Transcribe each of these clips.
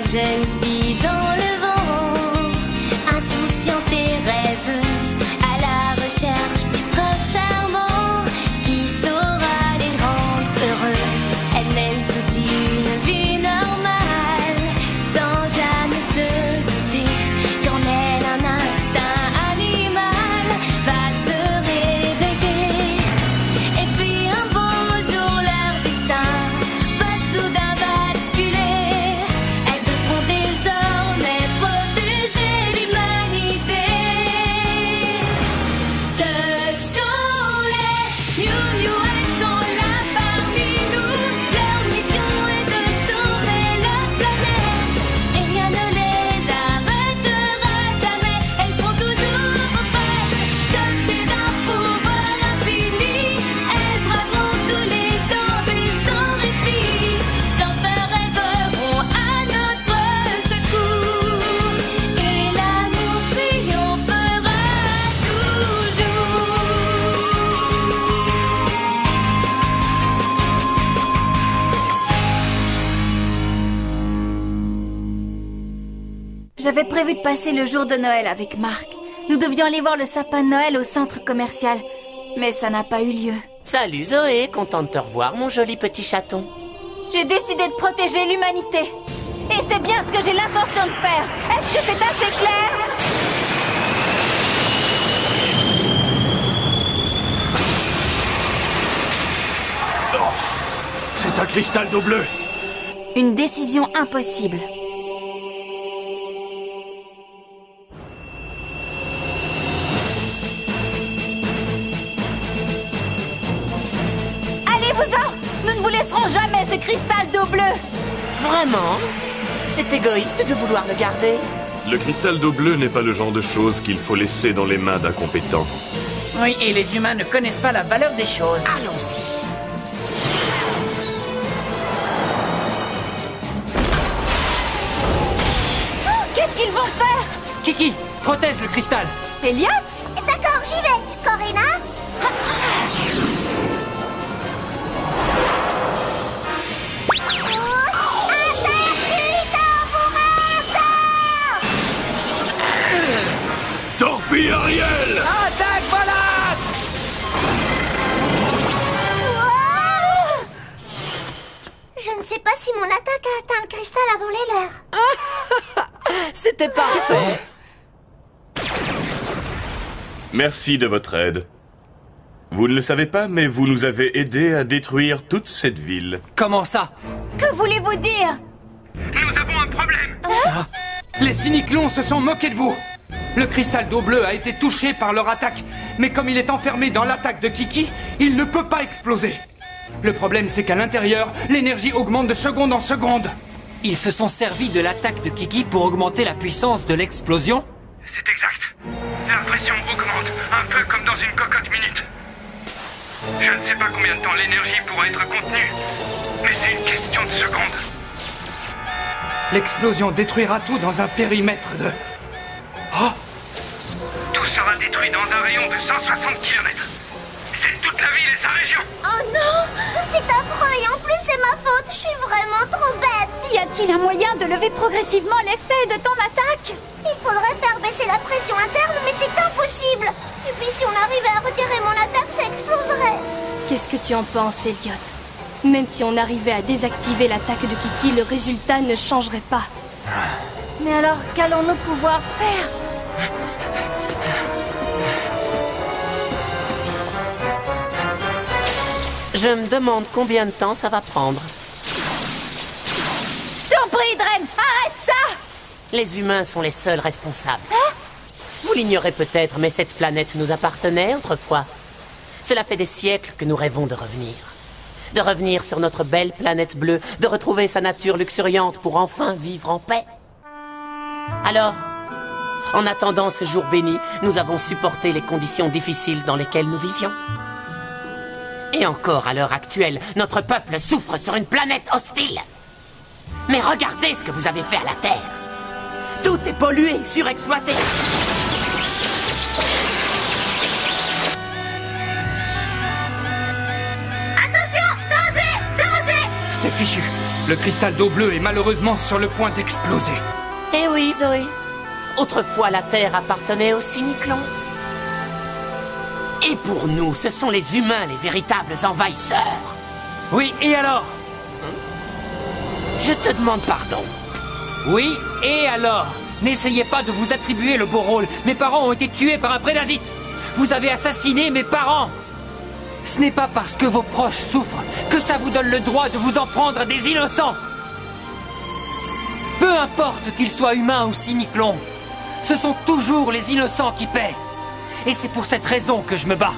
jeune fille dans le vent, insouciante et rêveuse, à la recherche du prince charmant qui saura les rendre heureuses. Elle mène toute une vie normale, sans jamais se douter qu'en elle un instinct animal va se réveiller. Et puis un beau jour leur destin va soudain basculer. Elles devront désormais protéger l'humanité. Ce sont les Miou Miou, elles sont là parmi nous. Leur mission est de sauver la planète et rien ne les arrêtera jamais. Elles seront toujours prêtes, dotées d'un pouvoir infini. Elles braveront tous les dangers sans répit. Sans peur, elles voleront à notre secours et l'amour triomphera toujours. J'avais prévu de passer le jour de Noël avec Marc. Nous devions aller voir le sapin de Noël au centre commercial. Mais ça n'a pas eu lieu. Salut Zoé, content de te revoir, mon joli petit chaton. J'ai décidé de protéger l'humanité. Et c'est bien ce que j'ai l'intention de faire. Est-ce que c'est assez clair? C'est un cristal d'eau bleue. Une décision impossible. Allez-vous-en! Nous ne vous laisserons jamais ce cristal d'eau bleue! Vraiment? C'est égoïste de vouloir le garder. Le cristal d'eau bleue n'est pas le genre de chose qu'il faut laisser dans les mains d'incompétents. Oui, et les humains ne connaissent pas la valeur des choses. Allons-y. Qu'est-ce qu'ils vont faire? Kiki, protège le cristal. Elliot? D'accord, j'y vais. Corinna? Torpille Ariel! Attaque, Bolas! Je ne sais pas si mon attaque a atteint le cristal avant les leurs. C'était parfait. Merci de votre aide. Vous ne le savez pas, mais vous nous avez aidés à détruire toute cette ville. Comment ça? Que voulez-vous dire? Nous avons un problème. Les cyniclons se sont moqués de vous. Le cristal d'eau bleue a été touché par leur attaque, mais comme il est enfermé dans l'attaque de Kiki, il ne peut pas exploser. Le problème, c'est qu'à l'intérieur, l'énergie augmente de seconde en seconde. Ils se sont servis de l'attaque de Kiki pour augmenter la puissance de l'explosion? C'est exact. La pression augmente, un peu comme dans une cocotte minute. Je ne sais pas combien de temps l'énergie pourra être contenue, mais c'est une question de secondes. L'explosion détruira tout dans un périmètre de... Oh! Tout sera détruit dans un rayon de 160 km. C'est toute la ville et sa région. Oh non! C'est affreux et en plus c'est ma faute. Je suis vraiment trop bête. Y a-t-il un moyen de lever progressivement l'effet de ton attaque? Il faudrait faire baisser la pression interne, mais c'est impossible. Et puis si on arrivait à retirer mon attaque, ça exploserait. Qu'est-ce que tu en penses, Elliot? Même si on arrivait à désactiver l'attaque de Kiki, le résultat ne changerait pas. Mais alors, qu'allons-nous pouvoir faire? Je me demande combien de temps ça va prendre. Je t'en prie, Dren, arrête ça! Les humains sont les seuls responsables. Vous l'ignorez peut-être, mais cette planète nous appartenait autrefois. Cela fait des siècles que nous rêvons de revenir. De revenir sur notre belle planète bleue, de retrouver sa nature luxuriante pour enfin vivre en paix. Alors, en attendant ce jour béni, nous avons supporté les conditions difficiles dans lesquelles nous vivions. Et encore à l'heure actuelle, notre peuple souffre sur une planète hostile. Mais regardez ce que vous avez fait à la Terre. Tout est pollué, surexploité. Attention! Danger! Danger! C'est fichu. Le cristal d'eau bleue est malheureusement sur le point d'exploser. Eh oui, Zoé. Autrefois, la Terre appartenait aux Cyniclons. Et pour nous, ce sont les humains les véritables envahisseurs. Oui, et alors? Je te demande pardon. Oui, et alors? N'essayez pas de vous attribuer le beau rôle. Mes parents ont été tués par un prédasite. Vous avez assassiné mes parents. Ce n'est pas parce que vos proches souffrent que ça vous donne le droit de vous en prendre à des innocents. Peu importe qu'ils soient humains ou cyniclons, ce sont toujours les innocents qui paient. Et c'est pour cette raison que je me bats.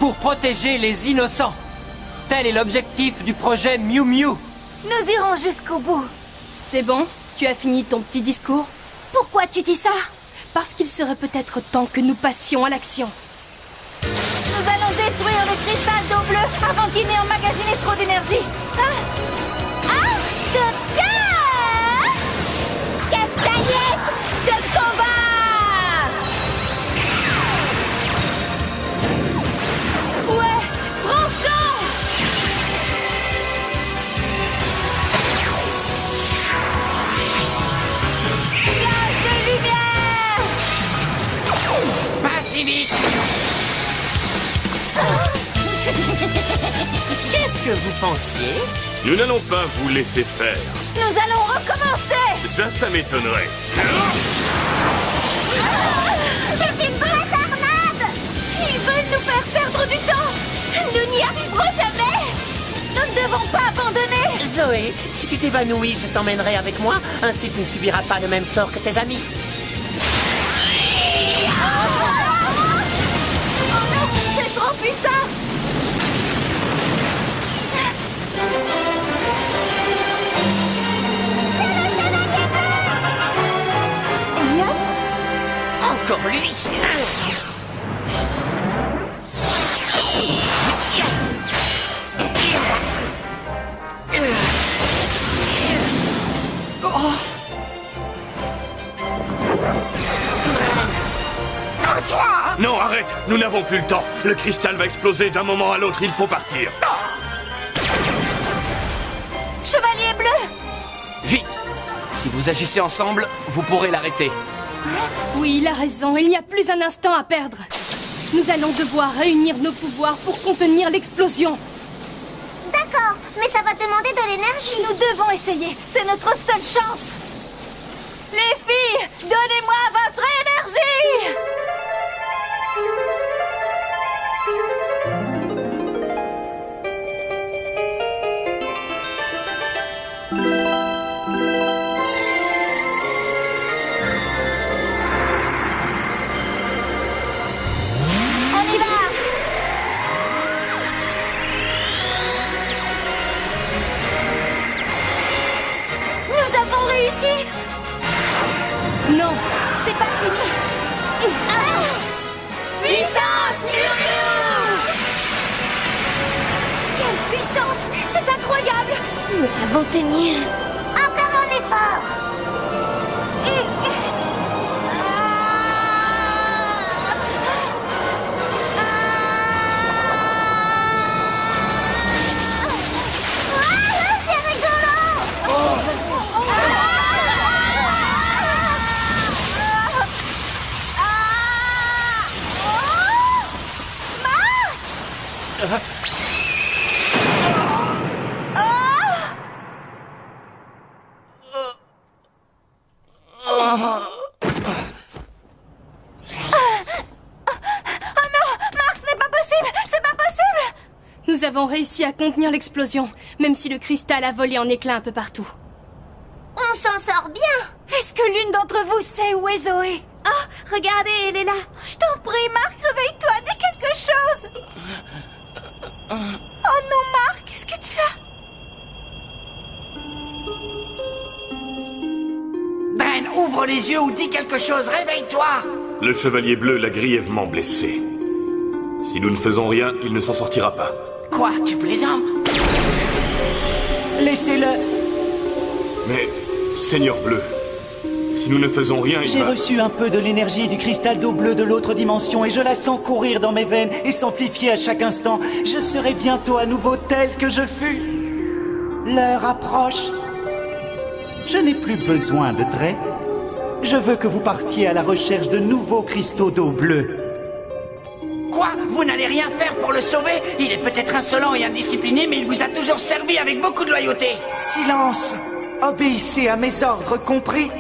Pour protéger les innocents. Tel est l'objectif du projet Miu Miu. Nous irons jusqu'au bout. C'est bon? Tu as fini ton petit discours? Pourquoi tu dis ça? Parce qu'il serait peut-être temps que nous passions à l'action. Nous allons détruire le cristal d'eau bleue avant qu'il n'ait emmagasiné trop d'énergie. De cœur! Castagnette de combat! Ouais! Tranchant! Gage de lumière! Pas si vite. Qu'est-ce que vous pensiez? Nous n'allons pas vous laisser faire. Nous allons recommencer! Ça m'étonnerait. C'est une vraie tornade! Ils veulent nous faire perdre du temps! Nous n'y arriverons jamais! Nous ne devons pas abandonner! Zoé, si tu t'évanouis, je t'emmènerai avec moi. Ainsi, tu ne subiras pas le même sort que tes amis. Oh non, c'est trop puissant! C'est le chevalier bleu! Elliot? Encore lui. Non, arrête! Nous n'avons plus le temps. Le cristal va exploser d'un moment à l'autre. Il faut partir. Chevalier bleu! Vite! Si vous agissez ensemble, vous pourrez l'arrêter. Oui, il a raison, il n'y a plus un instant à perdre. Nous allons devoir réunir nos pouvoirs pour contenir l'explosion. D'accord, mais ça va demander de l'énergie. Nous devons essayer, c'est notre seule chance! Les filles, donnez-moi votre énergie! On y va! Nous avons réussi! Non, C'est pas fini! Puissance Miu Miu! Quelle puissance! C'est incroyable! Nous avons tenu. Encore un effort. C'est rigolo! nous avons réussi à contenir l'explosion, même si le cristal a volé en éclats un peu partout. On s'en sort bien. Est-ce que l'une d'entre vous sait où est Zoé? Oh, regardez, elle est là. Je t'en prie, Marc, réveille-toi, dis quelque chose. Oh non, Marc, qu'est-ce que tu as? Ben, ouvre les yeux ou dis quelque chose, réveille-toi! Le chevalier bleu l'a grièvement blessé. Si nous ne faisons rien, il ne s'en sortira pas. Quoi, tu plaisantes? Laissez-le. Mais, Seigneur Bleu, si nous ne faisons rien, il J'ai va... reçu un peu de l'énergie du cristal d'eau bleue de l'autre dimension et je la sens courir dans mes veines et s'amplifier à chaque instant. Je serai bientôt à nouveau tel que je fus. L'heure approche. Je n'ai plus besoin de Dre. Je veux que vous partiez à la recherche de nouveaux cristaux d'eau bleue. Quoi? Vous n'allez rien faire pour le sauver? Il est peut-être insolent et indiscipliné, mais il vous a toujours servi avec beaucoup de loyauté. Silence! Obéissez à mes ordres, compris?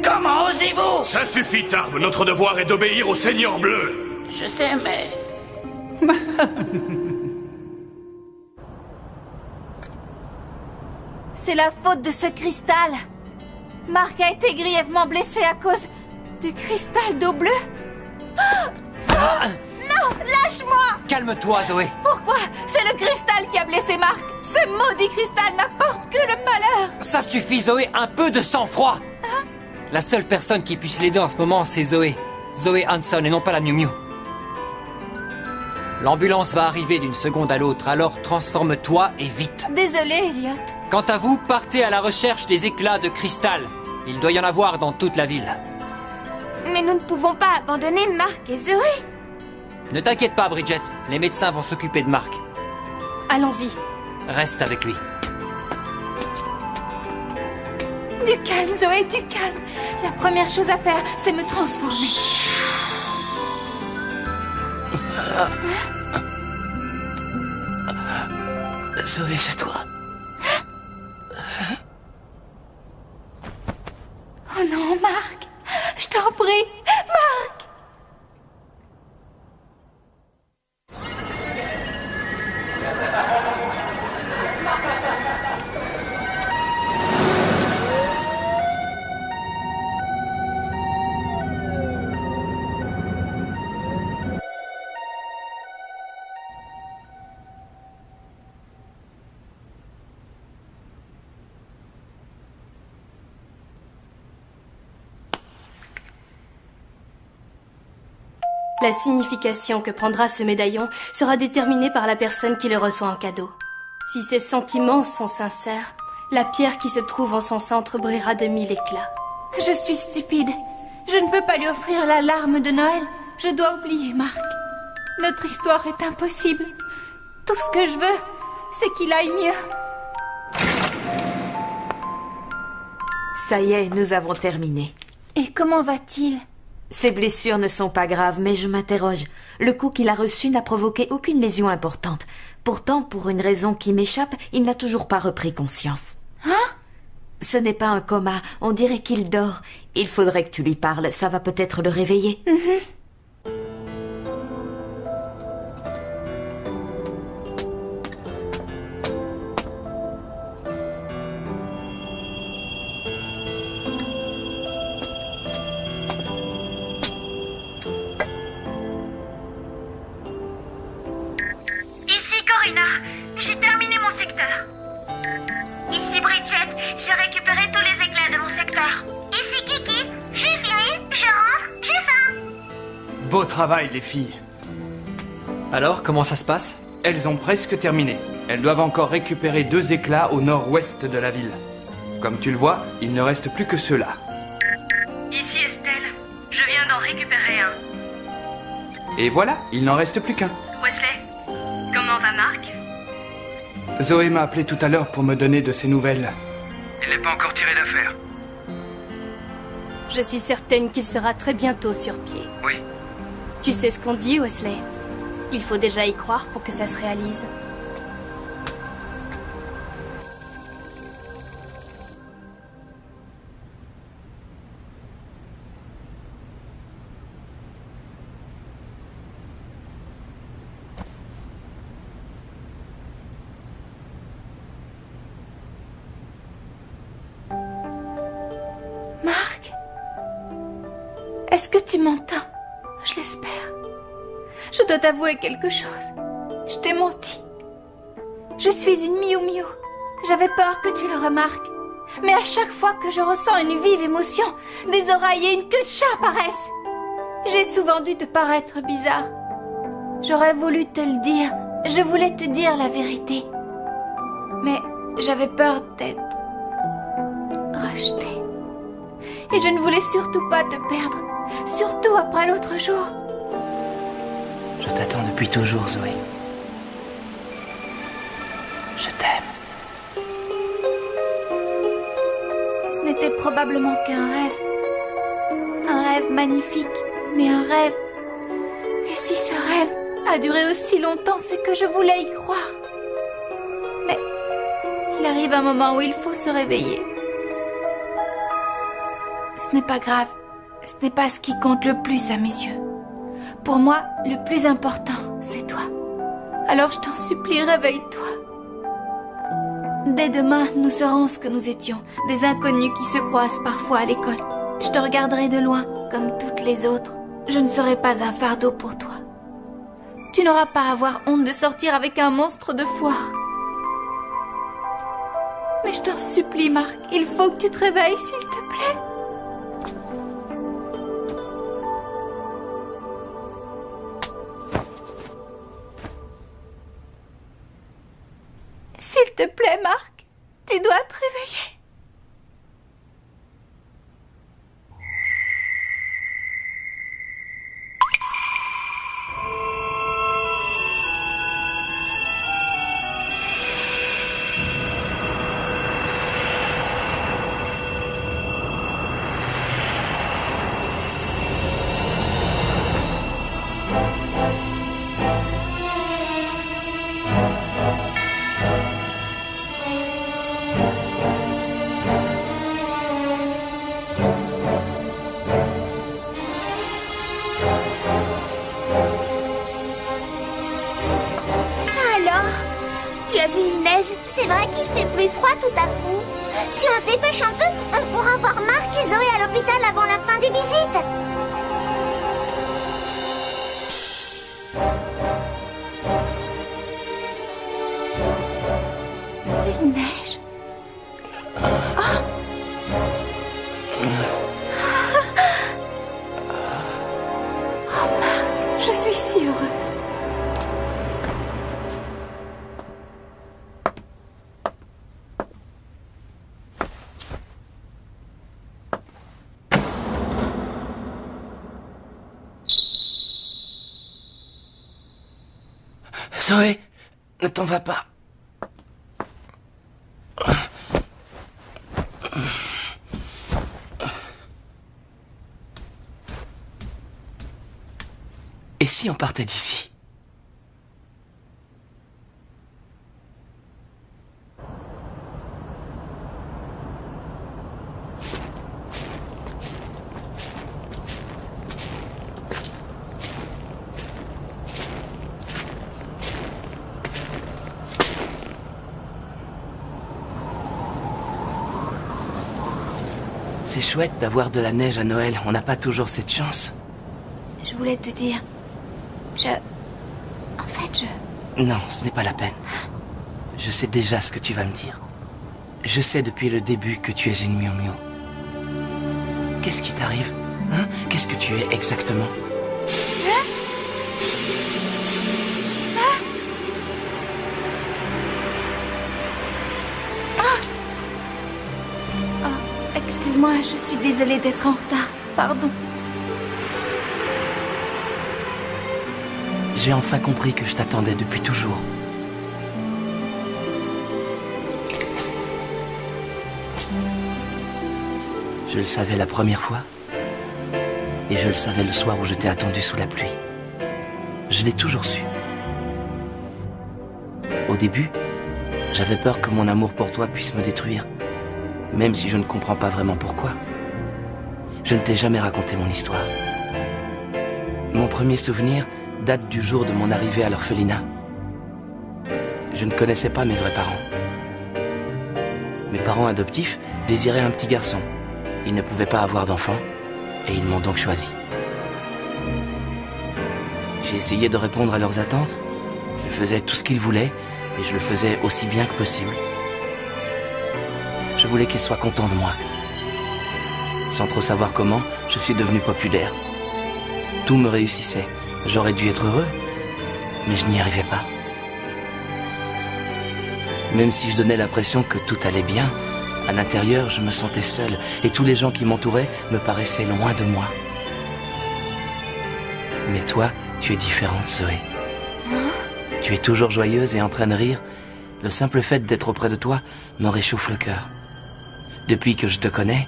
Comment osez-vous? Ça suffit, Tarb. Notre devoir est d'obéir au Seigneur Bleu. Je sais, mais... C'est la faute de ce cristal. Marc a été grièvement blessé à cause du cristal d'eau bleue. Non, lâche-moi! Calme-toi, Zoé. Pourquoi? C'est le cristal qui a blessé Marc. Ce maudit cristal n'apporte que le malheur. Ça suffit, Zoé, un peu de sang-froid. La seule personne qui puisse l'aider en ce moment, c'est Zoé. Zoé Hanson et non pas la Miu Miu. L'ambulance va arriver d'une seconde à l'autre, alors transforme-toi et vite. Désolée, Elliot. Quant à vous, partez à la recherche des éclats de cristal. Il doit y en avoir dans toute la ville. Mais nous ne pouvons pas abandonner Marc et Zoé. Ne t'inquiète pas, Bridget. Les médecins vont s'occuper de Marc. Allons-y. Reste avec lui. Du calme, Zoé, du calme. La première chose à faire, c'est me transformer. Zoé, c'est toi. Oh non, Marc. Je t'en prie, Marc. La signification que prendra ce médaillon sera déterminée par la personne qui le reçoit en cadeau. Si ses sentiments sont sincères, la pierre qui se trouve en son centre brillera de 1000 éclats. Je suis stupide. Je ne peux pas lui offrir la larme de Noël. Je dois oublier Marc. Notre histoire est impossible. Tout ce que je veux, c'est qu'il aille mieux. Ça y est, nous avons terminé. Et comment va-t-il ? Ses blessures ne sont pas graves, mais je m'interroge. Le coup qu'il a reçu n'a provoqué aucune lésion importante. Pourtant, pour une raison qui m'échappe, il n'a toujours pas repris conscience. Hein ? Ce n'est pas un coma, on dirait qu'il dort. Il faudrait que tu lui parles, ça va peut-être le réveiller. Ici Corina, j'ai terminé mon secteur. Ici Bridget, j'ai récupéré tous les éclats de mon secteur. Ici Kiki, j'ai fini, je rentre, j'ai faim. Beau travail, les filles. Alors, comment ça se passe? Elles ont presque terminé. Elles doivent encore récupérer 2 éclats au nord-ouest de la ville. Comme tu le vois, il ne reste plus que ceux-là. Ici Estelle, je viens d'en récupérer un. Et voilà, il n'en reste plus qu'un. Wesley, comment va Marc? Zoé m'a appelé tout à l'heure pour me donner de ses nouvelles. Il n'est pas encore tiré d'affaire. Je suis certaine qu'il sera très bientôt sur pied. Oui. Tu sais ce qu'on dit, Wesley? Il faut déjà y croire pour que ça se réalise. Marc ? Est-ce que tu m'entends ? Je l'espère. Je dois t'avouer quelque chose. Je t'ai menti. Je suis une Miu Miu. J'avais peur que tu le remarques. Mais à chaque fois que je ressens une vive émotion, des oreilles et une queue de chat apparaissent. J'ai souvent dû te paraître bizarre. J'aurais voulu te le dire. Je voulais te dire la vérité. Mais j'avais peur d'être rejetée. Et je ne voulais surtout pas te perdre. Surtout après l'autre jour. Je t'attends depuis toujours, Zoé. Je t'aime. n'était probablement qu'un rêve. Un rêve magnifique, mais un rêve. Et si ce rêve a duré aussi longtemps, c'est que je voulais y croire. Mais il arrive un moment où il faut se réveiller. Ce n'est pas grave. Ce n'est pas ce qui compte le plus à mes yeux. Pour moi, le plus important, c'est toi. Alors je t'en supplie, réveille-toi. Dès demain, nous serons ce que nous étions, des inconnus qui se croisent parfois à l'école. Je te regarderai de loin, comme toutes les autres. Je ne serai pas un fardeau pour toi. Tu n'auras pas à avoir honte de sortir avec un monstre de foire. Mais je t'en supplie, Marc, il faut que tu te réveilles, s'il te plaît. S'il te plaît, Marc, tu dois te réveiller. C'est vrai qu'il fait plus froid tout à coup. Si on se dépêche un peu, on pourra voir Marc et Zoé à l'hôpital avant la fin des visites. Il neige. Oh, Marc, je suis si heureuse. Zoé, ne t'en va pas. Et si on partait d'ici ? C'est chouette d'avoir de la neige à Noël. On n'a pas toujours cette chance. Je voulais te dire... Non, ce n'est pas la peine. Je sais déjà ce que tu vas me dire. Je sais depuis le début que tu es une Miu Miu. Qu'est-ce qui t'arrive ? Hein ? Qu'est-ce que tu es exactement ? Excuse-moi, je suis désolée d'être en retard. Pardon. J'ai enfin compris que je t'attendais depuis toujours. Je le savais la première fois. Et je le savais le soir où je t'ai attendu sous la pluie. Je l'ai toujours su. Au début, j'avais peur que mon amour pour toi puisse me détruire. Même si je ne comprends pas vraiment pourquoi. Je ne t'ai jamais raconté mon histoire. Mon premier souvenir date du jour de mon arrivée à l'orphelinat. Je ne connaissais pas mes vrais parents. Mes parents adoptifs désiraient un petit garçon. Ils ne pouvaient pas avoir d'enfant, et ils m'ont donc choisi. J'ai essayé de répondre à leurs attentes. Je faisais tout ce qu'ils voulaient, et je le faisais aussi bien que possible. Je voulais qu'ils soient contents de moi. Sans trop savoir comment, je suis devenu populaire. Tout me réussissait. J'aurais dû être heureux, mais je n'y arrivais pas. Même si je donnais l'impression que tout allait bien, à l'intérieur, je me sentais seul, et tous les gens qui m'entouraient me paraissaient loin de moi. Mais toi, tu es différente, Zoé. Tu es toujours joyeuse et en train de rire. Le simple fait d'être auprès de toi me réchauffe le cœur. Depuis que je te connais,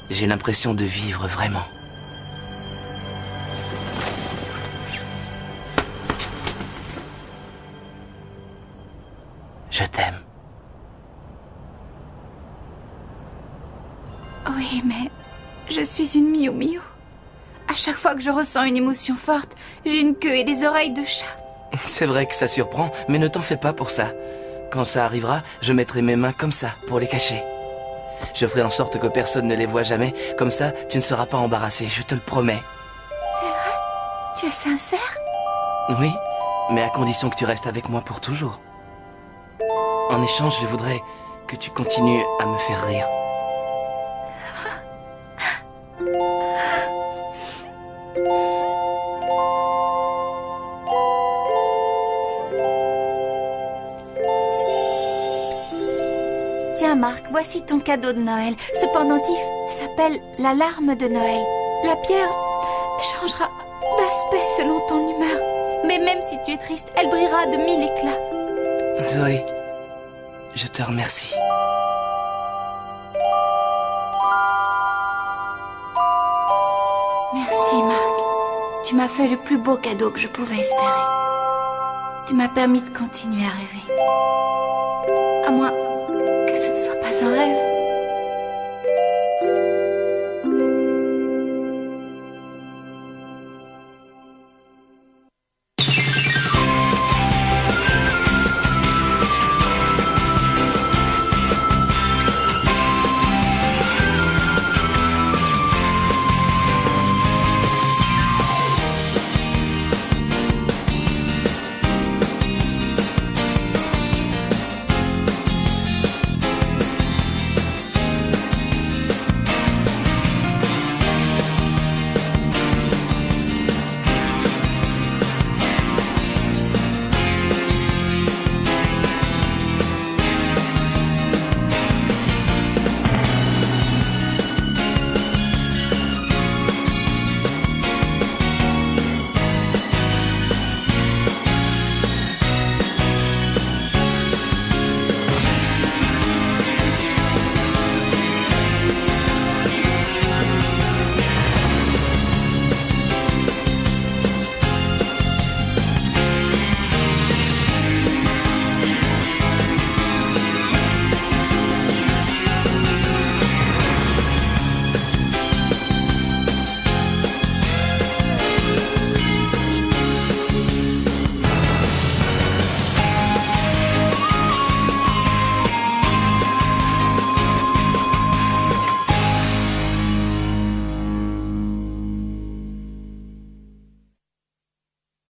j'ai l'impression de vivre vraiment. Je t'aime. Oui, mais je suis une Miou Miou. À chaque fois que je ressens une émotion forte, j'ai une queue et des oreilles de chat. C'est vrai que ça surprend, mais ne t'en fais pas pour ça. Quand ça arrivera, je mettrai mes mains comme ça, pour les cacher. Je ferai en sorte que personne ne les voit jamais, comme ça, tu ne seras pas embarrassé, je te le promets. C'est vrai? Tu es sincère? Oui, mais à condition que tu restes avec moi pour toujours. En échange, je voudrais que tu continues à me faire rire. Tiens, Marc, voici ton cadeau de Noël. Ce pendentif s'appelle la larme de Noël. La pierre changera d'aspect selon ton humeur. Mais même si tu es triste, elle brillera de 1000 éclats. Zoé, je te remercie. Merci, Marc. Tu m'as fait le plus beau cadeau que je pouvais espérer. Tu m'as permis de continuer à rêver. À moins que ce ne soit pas un rêve.